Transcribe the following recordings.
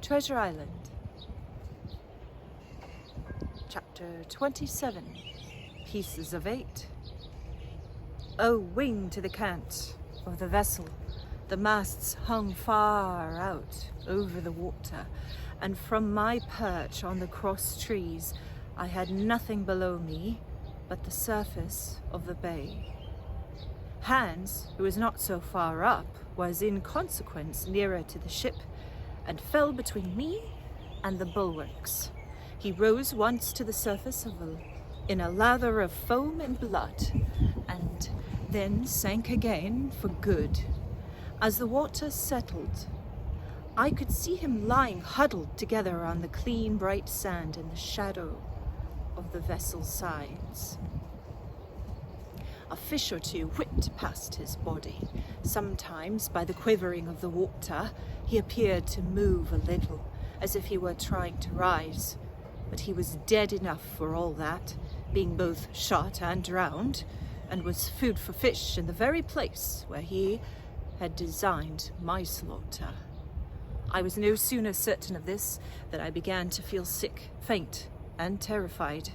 Treasure Island. Chapter 27. Pieces of 8. O wing to the cant of the vessel. The masts hung far out over the water, and from my perch on the cross trees I had nothing below me but the surface of the bay. Hans, who was not so far up, was in consequence nearer to the ship, and fell between me and the bulwarks. He rose once to the surface in a lather of foam and blood, and then sank again for good. As the water settled, I could see him lying huddled together on the clean, bright sand in the shadow of the vessel's sides. A fish or two whipped past his body. Sometimes, by the quivering of the water, he appeared to move a little, as if he were trying to rise. But he was dead enough for all that, being both shot and drowned, and was food for fish in the very place where he had designed my slaughter. I was no sooner certain of this than I began to feel sick, faint, and terrified.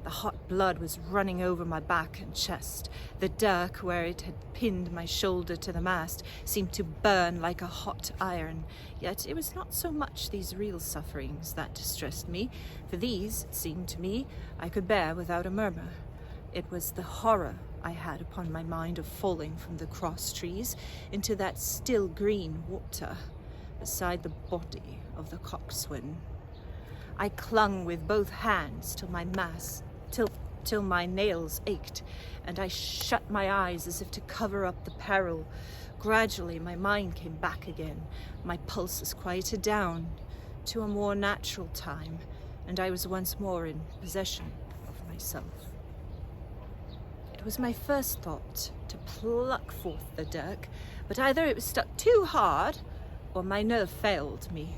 The hot blood was running over my back and chest. The dirk, where it had pinned my shoulder to the mast, seemed to burn like a hot iron. Yet it was not so much these real sufferings that distressed me, for these, it seemed to me, I could bear without a murmur. It was the horror I had upon my mind of falling from the cross trees into that still green water beside the body of the coxswain. I clung with both hands till my nails ached, and I shut my eyes as if to cover up the peril. Gradually my mind came back again. My pulses quieted down to a more natural time, and I was once more in possession of myself. It was my first thought to pluck forth the dirk, but either it was stuck too hard or my nerve failed me,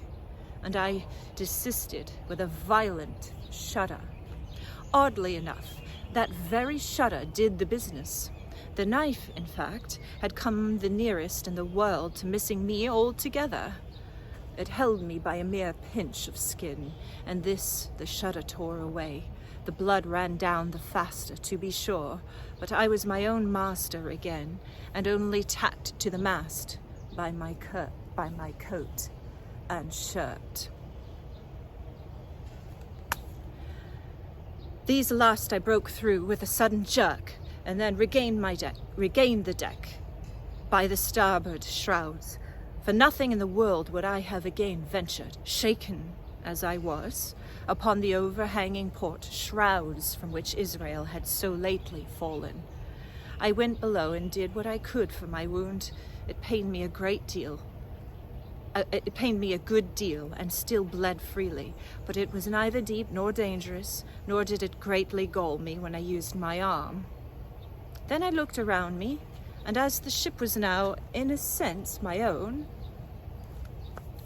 and I desisted with a violent shudder. Oddly enough, that very shudder did the business. The knife, in fact, had come the nearest in the world to missing me altogether. It held me by a mere pinch of skin, and this the shudder tore away. The blood ran down the faster, to be sure, but I was my own master again, and only tacked to the mast by my coat and shirt. These last I broke through with a sudden jerk, and then regained the deck by the starboard shrouds. For nothing in the world would I have again ventured, shaken as I was, upon the overhanging port shrouds from which Israel had so lately fallen. I went below and did what I could for my wound. It pained me a good deal, and still bled freely, but it was neither deep nor dangerous, nor did it greatly gall me when I used my arm. Then I looked around me, and as the ship was now, in a sense, my own,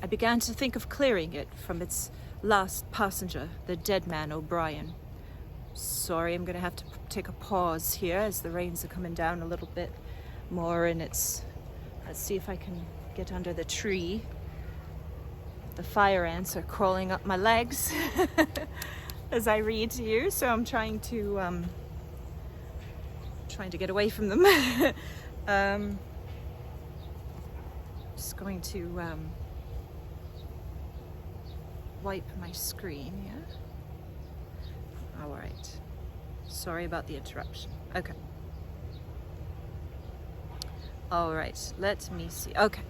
I began to think of clearing it from its last passenger, the dead man O'Brien. Sorry, I'm going to have to take a pause here as the rains are coming down a little bit more, and let's see if I can get under the tree. The fire ants are crawling up my legs as I read to you, so I'm trying to get away from them. Just going to wipe my screen here. All right. Sorry about the interruption. Okay. All right, let me see. Okay.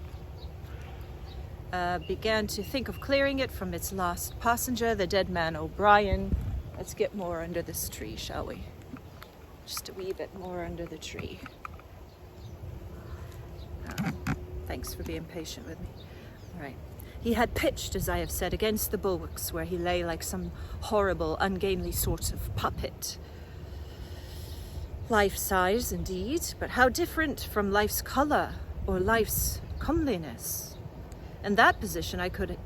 Began to think of clearing it from its last passenger, the dead man O'Brien. Let's get more under this tree, shall we? Just a wee bit more under the tree. Thanks for being patient with me. All right. He had pitched, as I have said, against the bulwarks, where he lay like some horrible, ungainly sort of puppet. Life-size, indeed, but how different from life's colour or life's comeliness. In that position, I could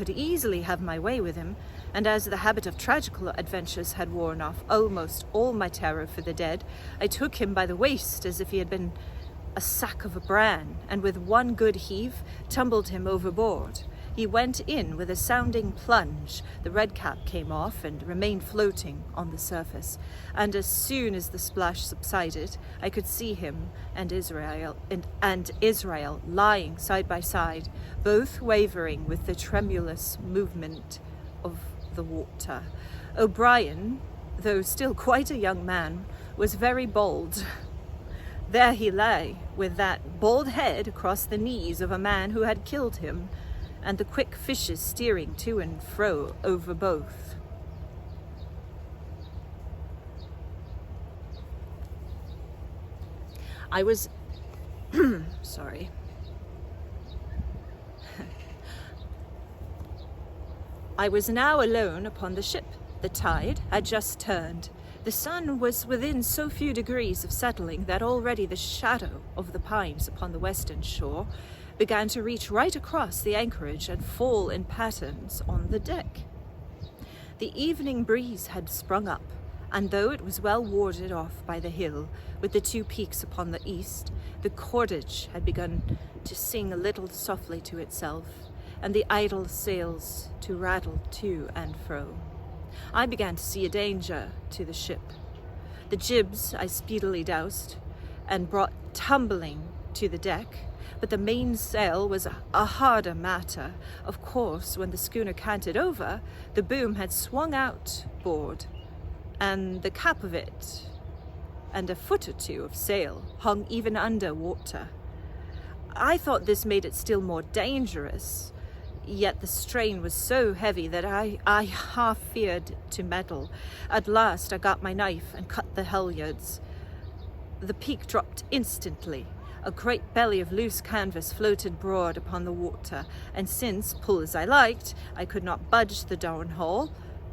easily have my way with him, and as the habit of tragical adventures had worn off almost all my terror for the dead, I took him by the waist as if he had been a sack of bran, and with one good heave tumbled him overboard. He went in with a sounding plunge. The red cap came off and remained floating on the surface. And as soon as the splash subsided, I could see him and Israel lying side by side, both wavering with the tremulous movement of the water. O'Brien, though still quite a young man, was very bold. There he lay, with that bald head across the knees of a man who had killed him, and the quick fishes steering to and fro over both. I was... sorry. I was now alone upon the ship. The tide had just turned. The sun was within so few degrees of settling that already the shadow of the pines upon the western shore began to reach right across the anchorage and fall in patterns on the deck. The evening breeze had sprung up, and though it was well warded off by the hill, with the two peaks upon the east, the cordage had begun to sing a little softly to itself, and the idle sails to rattle to and fro. I began to see a danger to the ship. The jibs I speedily doused and brought tumbling to the deck, but the mainsail was a harder matter. Of course, when the schooner canted over, the boom had swung outboard, and the cap of it and a foot or two of sail hung even under water. I thought this made it still more dangerous, yet the strain was so heavy that I half feared to meddle. At last I got my knife and cut the halyards. The peak dropped instantly. A great belly of loose canvas floated broad upon the water, and since, pull as I liked, I could not budge the downhaul,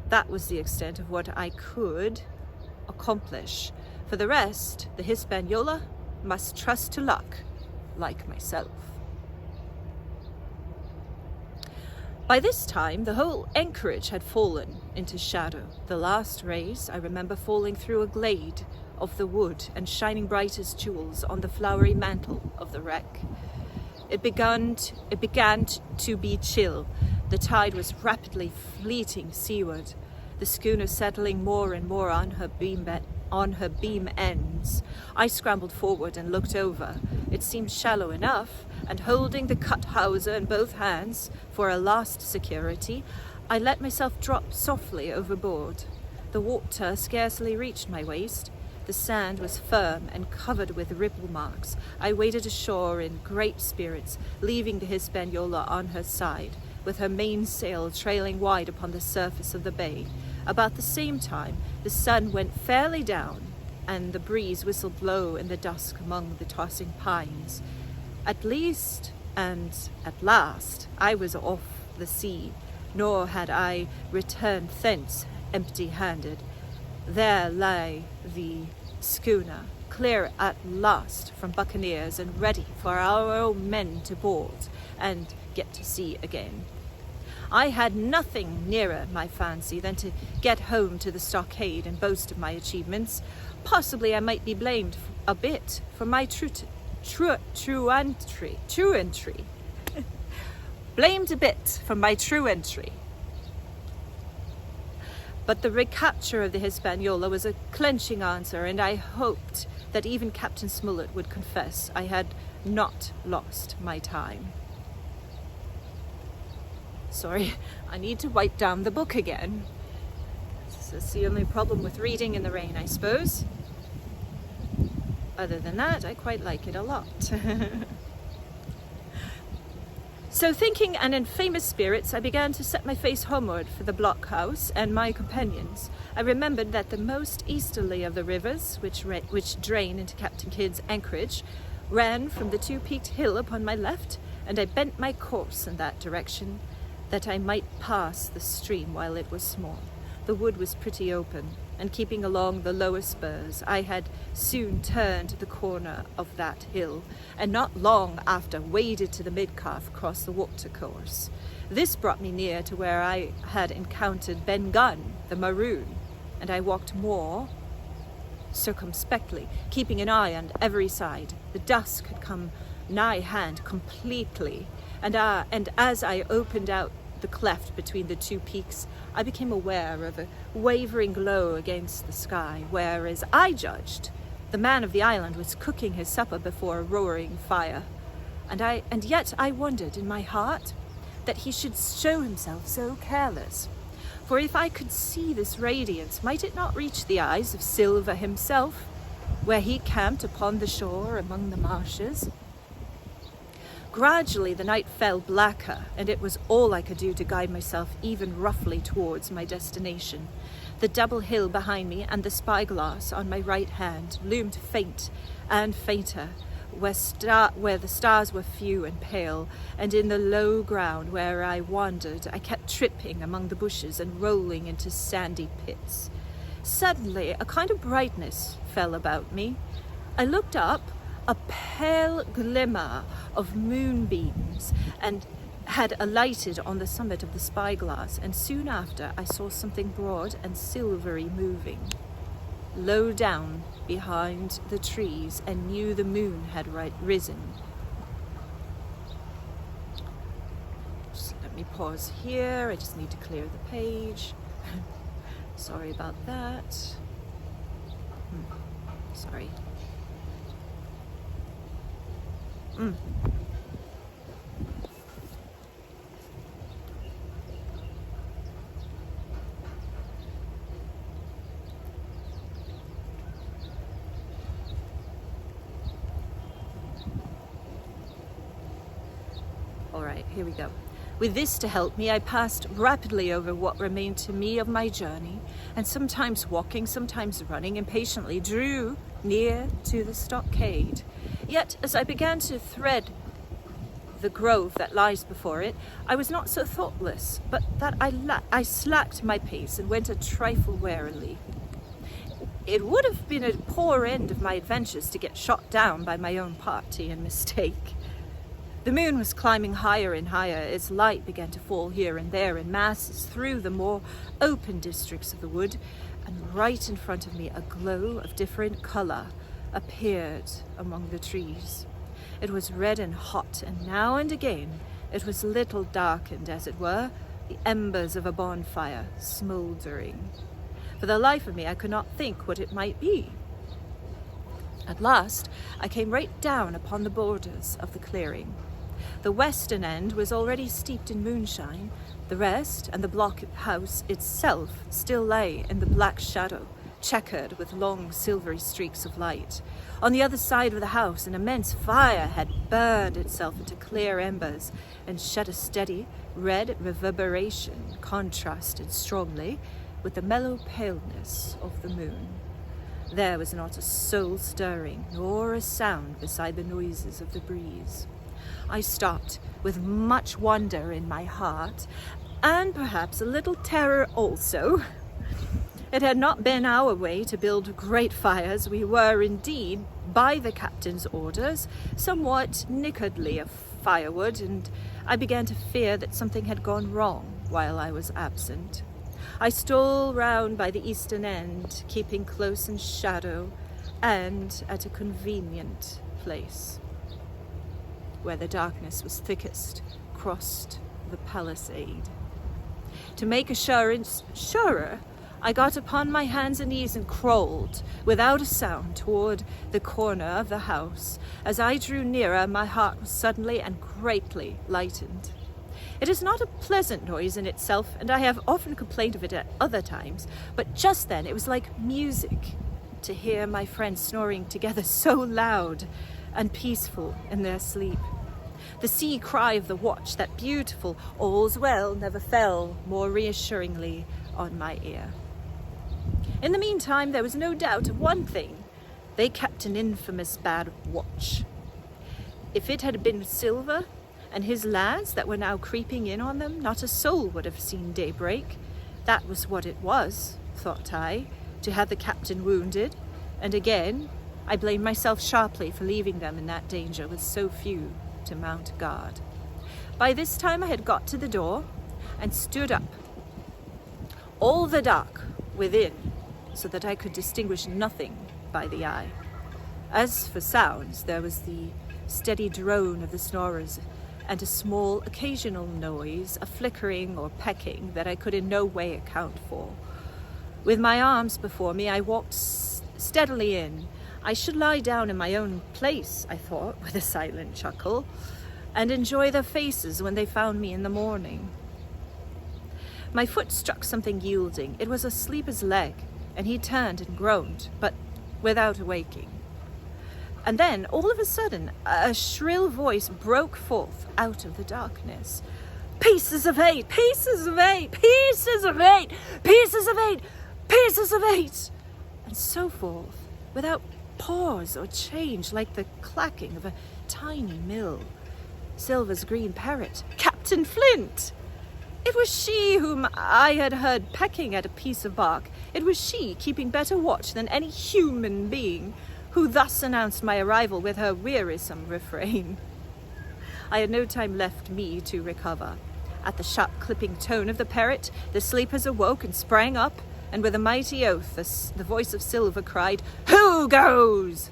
that was the extent of what I could accomplish. For the rest, the Hispaniola must trust to luck, like myself. By this time, the whole anchorage had fallen into shadow. The last rays, I remember, falling through a glade of the wood and shining bright as jewels on the flowery mantle of the wreck. It began to be chill. The tide was rapidly fleeting seaward, the schooner settling more and more on her beam ends. I scrambled forward and looked over. It seemed shallow enough, and holding the cut hawser in both hands for a last security, I let myself drop softly overboard. The water scarcely reached my waist. The sand was firm and covered with ripple marks. I waded ashore in great spirits, leaving the Hispaniola on her side, with her mainsail trailing wide upon the surface of the bay. About the same time, the sun went fairly down, and the breeze whistled low in the dusk among the tossing pines. At least, and at last, I was off the sea, nor had I returned thence empty-handed. There lay the schooner, clear at last from buccaneers and ready for our own men to board and get to sea again. I had nothing nearer my fancy than to get home to the stockade and boast of my achievements. Possibly I might be blamed a bit for my truantry. Blamed a bit for my truantry. But the recapture of the Hispaniola was a clenching answer, and I hoped that even Captain Smollett would confess I had not lost my time. Sorry, I need to wipe down the book again. That's the only problem with reading in the rain, I suppose. Other than that, I quite like it a lot. So thinking and in famous spirits, I began to set my face homeward for the blockhouse and my companions. I remembered that the most easterly of the rivers, which drain into Captain Kidd's anchorage, ran from the two-peaked hill upon my left, and I bent my course in that direction, that I might pass the stream while it was small. The wood was pretty open, and keeping along the lower spurs, I had soon turned the corner of that hill, and not long after waded to the mid-calf across the watercourse. This brought me near to where I had encountered Ben Gunn, the maroon, and I walked more circumspectly, keeping an eye on every side. The dusk had come nigh hand completely, and as I opened out the cleft between the two peaks, I became aware of a wavering glow against the sky, where, as I judged, the man of the island was cooking his supper before a roaring fire. And yet I wondered in my heart that he should show himself so careless. For if I could see this radiance, might it not reach the eyes of Silver himself, where he camped upon the shore among the marshes? Gradually the night fell blacker, and it was all I could do to guide myself even roughly towards my destination. The double hill behind me and the spyglass on my right hand loomed faint and fainter, where the stars were few and pale, and in the low ground where I wandered, I kept tripping among the bushes and rolling into sandy pits. Suddenly, a kind of brightness fell about me. I looked up. A pale glimmer of moonbeams and had alighted on the summit of the spyglass, and soon after I saw something broad and silvery moving low down behind the trees, and knew the moon had risen. Just let me pause here. I just need to clear the page. Sorry about that. Sorry. All right, here we go. With this to help me, I passed rapidly over what remained to me of my journey, and sometimes walking, sometimes running impatiently, drew near to the stockade. Yet, as I began to thread the grove that lies before it, I was not so thoughtless, but that I slacked my pace and went a trifle warily. It would have been a poor end of my adventures to get shot down by my own party and mistake. The moon was climbing higher and higher. Its light began to fall here and there in masses through the more open districts of the wood, and right in front of me a glow of different colour appeared among the trees. It was red and hot, and now and again it was a little darkened, as it were, the embers of a bonfire smouldering. For the life of me I could not think what it might be. At last I came right down upon the borders of the clearing. The western end was already steeped in moonshine. The rest, and the blockhouse itself, still lay in the black shadow, checkered with long silvery streaks of light. On the other side of the house an immense fire had burned itself into clear embers and shed a steady red reverberation, contrasted strongly with the mellow paleness of the moon. There was not a soul stirring, nor a sound beside the noises of the breeze. I stopped with much wonder in my heart, and perhaps a little terror also. It had not been our way to build great fires. We were indeed, by the captain's orders, somewhat niggardly of firewood, and I began to fear that something had gone wrong while I was absent. I stole round by the eastern end, keeping close in shadow and at a convenient place, where the darkness was thickest, crossed the palisade. To make assurance surer, I got upon my hands and knees and crawled without a sound toward the corner of the house. As I drew nearer, my heart was suddenly and greatly lightened. It is not a pleasant noise in itself, and I have often complained of it at other times, but just then it was like music to hear my friends snoring together so loud and peaceful in their sleep. The sea cry of the watch, that beautiful "all's well," never fell more reassuringly on my ear. In the meantime, there was no doubt of one thing. They kept an infamous bad watch. If it had been Silver and his lads that were now creeping in on them, not a soul would have seen daybreak. That was what it was, thought I, to have the captain wounded, and again I blamed myself sharply for leaving them in that danger with so few to mount guard. By this time I had got to the door and stood up, all the dark within, so that I could distinguish nothing by the eye. As for sounds, there was the steady drone of the snorers, and a small occasional noise, a flickering or pecking that I could in no way account for. With my arms before me, I walked steadily in. I should lie down in my own place, I thought, with a silent chuckle, and enjoy their faces when they found me in the morning. My foot struck something yielding. It was a sleeper's leg, and he turned and groaned, but without awaking. And then, all of a sudden, a shrill voice broke forth out of the darkness. "Pieces of 8! Pieces of 8! Pieces of 8! Pieces of 8! Pieces of 8!" And so forth, without pause or change, like the clacking of a tiny mill. Silver's green parrot, Captain Flint! It was she whom I had heard pecking at a piece of bark. It was she, keeping better watch than any human being, who thus announced my arrival with her wearisome refrain. I had no time left me to recover. At the sharp clipping tone of the parrot, the sleepers awoke and sprang up, and with a mighty oath, the voice of Silver cried, "Who goes?"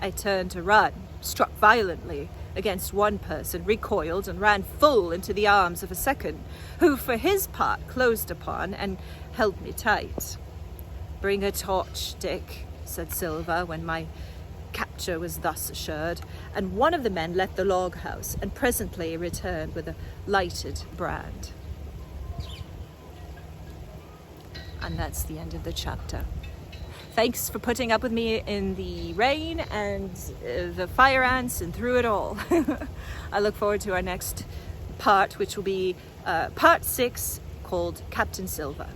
I turned to run, struck violently against one person, recoiled, and ran full into the arms of a second, who for his part closed upon and held me tight. "Bring a torch, Dick," said Silver, when my capture was thus assured, and one of the men left the log house and presently returned with a lighted brand. And that's the end of the chapter. Thanks for putting up with me in the rain and the fire ants and through it all. I look forward to our next part, which will be part 6, called Captain Silver.